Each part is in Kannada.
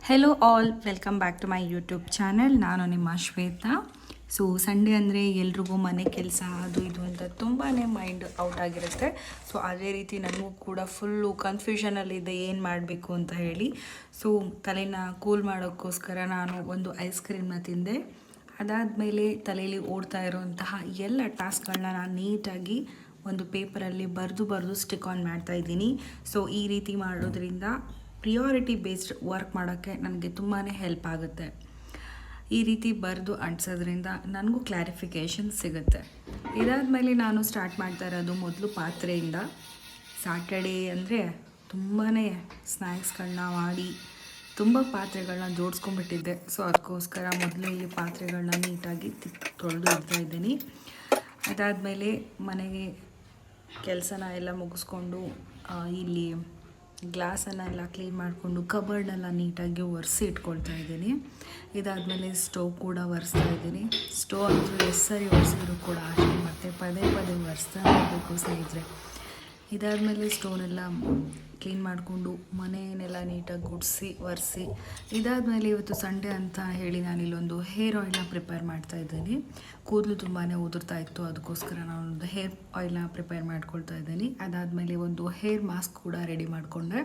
Hello all, welcome back to my YouTube channel. ನಾನು ನಿಮ್ಮ ಶ್ವೇತಾ. ಸೊ ಸಂಡೇ ಅಂದರೆ ಎಲ್ರಿಗೂ ಮನೆ ಕೆಲಸ ಅದು ಇದು ಅಂತ ತುಂಬಾ ಮೈಂಡ್ ಔಟ್ ಆಗಿರುತ್ತೆ. ಸೊ ಅದೇ ರೀತಿ ನನಗೂ ಕೂಡ ಫುಲ್ಲು ಕನ್ಫ್ಯೂಷನಲ್ಲಿದೆ ಏನು ಮಾಡಬೇಕು ಅಂತ ಹೇಳಿ. ಸೊ ತಲೆನ ಕೂಲ್ ಮಾಡೋಕ್ಕೋಸ್ಕರ ನಾನು ಒಂದು ಐಸ್ ಕ್ರೀಮ್ನ ತಿಂದೆ. ಅದಾದಮೇಲೆ ತಲೆಯಲ್ಲಿ ಓಡ್ತಾ ಇರೋಂತಹ ಎಲ್ಲ ಟಾಸ್ಕ್ಗಳನ್ನ ನಾನು ನೀಟಾಗಿ ಒಂದು ಪೇಪರಲ್ಲಿ ಬರೆದು ಸ್ಟಿಕ್ ಆನ್ ಮಾಡ್ತಾಯಿದ್ದೀನಿ. ಸೊ ಈ ರೀತಿ ಮಾಡೋದ್ರಿಂದ ಪ್ರಿಯಾರಿಟಿ ಬೇಸ್ಡ್ ವರ್ಕ್ ಮಾಡೋಕ್ಕೆ ನನಗೆ ತುಂಬಾ ಹೆಲ್ಪ್ ಆಗುತ್ತೆ. ಈ ರೀತಿ ಬರೆದು ಅಂಟಿಸೋದ್ರಿಂದ ನನಗೂ ಕ್ಲಾರಿಫಿಕೇಷನ್ ಸಿಗುತ್ತೆ. ಇದಾದಮೇಲೆ ನಾನು ಸ್ಟಾರ್ಟ್ ಮಾಡ್ತಾ ಇರೋದು ಮೊದಲು ಪಾತ್ರೆಯಿಂದ. ಸ್ಯಾಟರ್ಡೇ ಅಂದರೆ ತುಂಬಾ ಸ್ನ್ಯಾಕ್ಸ್ಗಳನ್ನ ಮಾಡಿ ತುಂಬ ಪಾತ್ರೆಗಳನ್ನ ಜೋಡಿಸ್ಕೊಂಡ್ಬಿಟ್ಟಿದ್ದೆ. ಸೊ ಅದಕ್ಕೋಸ್ಕರ ಮೊದಲೇ ಇಲ್ಲಿ ಪಾತ್ರೆಗಳನ್ನ ನೀಟಾಗಿ ತೊಳೆದು ಇಡ್ತಾಯಿದ್ದೀನಿ. ಅದಾದಮೇಲೆ ಮನೆಗೆ ಕೆಲಸನ ಎಲ್ಲ ಮುಗಿಸ್ಕೊಂಡು ಇಲ್ಲಿ ಗ್ಲಾಸನ್ನೆಲ್ಲ ಕ್ಲೀನ್ ಮಾಡಿಕೊಂಡು ಕಬರ್ಡ್ನೆಲ್ಲ ನೀಟಾಗಿ ಒರೆಸಿ ಇಟ್ಕೊಳ್ತಾ ಇದ್ದೀನಿ. ಇದಾದಮೇಲೆ ಸ್ಟವ್ ಕೂಡ ಒರೆಸ್ತಾ ಇದ್ದೀನಿ. ಸ್ಟವ್ ಅಂತೂ ಎಷ್ಟು ಸರಿ ಒರೆಸಿದ್ರು ಕೂಡ ಅಷ್ಟೇ, ಮತ್ತು ಪದೇ ಒರೆಸ್ತಾ ಇರಬೇಕು ಸ್ನೇಹಿತರೆ. ಇದಾದಮೇಲೆ ಸ್ಟವ್ನೆಲ್ಲ ಕ್ಲೀನ್ ಮಾಡಿಕೊಂಡು ಮನೆಯನ್ನೆಲ್ಲ ನೀಟಾಗಿ ಗುಡಿಸಿ ಒರೆಸಿ. ಇದಾದಮೇಲೆ ಇವತ್ತು ಸಂಡೇ ಅಂತ ಹೇಳಿ ನಾನಿಲ್ಲೊಂದು ಹೇರ್ ಆಯಿಲ್ನ ಪ್ರಿಪೇರ್ ಮಾಡ್ತಾ ಇದ್ದೀನಿ. ಕೂದಲು ತುಂಬಾ ಉದುರ್ತಾ ಇತ್ತು, ಅದಕ್ಕೋಸ್ಕರ ನಾನೊಂದು ಹೇರ್ ಆಯಿಲ್ನ ಪ್ರಿಪೇರ್ ಮಾಡ್ಕೊಳ್ತಾ ಇದ್ದೀನಿ. ಅದಾದಮೇಲೆ ಒಂದು ಹೇರ್ ಮಾಸ್ಕ್ ಕೂಡ ರೆಡಿ ಮಾಡಿಕೊಂಡೆ.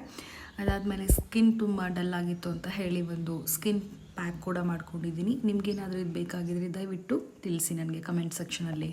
ಅದಾದಮೇಲೆ ಸ್ಕಿನ್ ತುಂಬ ಡಲ್ ಆಗಿತ್ತು ಅಂತ ಹೇಳಿ ಒಂದು ಸ್ಕಿನ್ ಪ್ಯಾಕ್ ಕೂಡ ಮಾಡ್ಕೊಂಡಿದ್ದೀನಿ. ನಿಮಗೇನಾದರೂ ಇದು ಬೇಕಾಗಿದ್ರೆ ದಯವಿಟ್ಟು ತಿಳಿಸಿ ನನಗೆ ಕಮೆಂಟ್ ಸೆಕ್ಷನಲ್ಲಿ.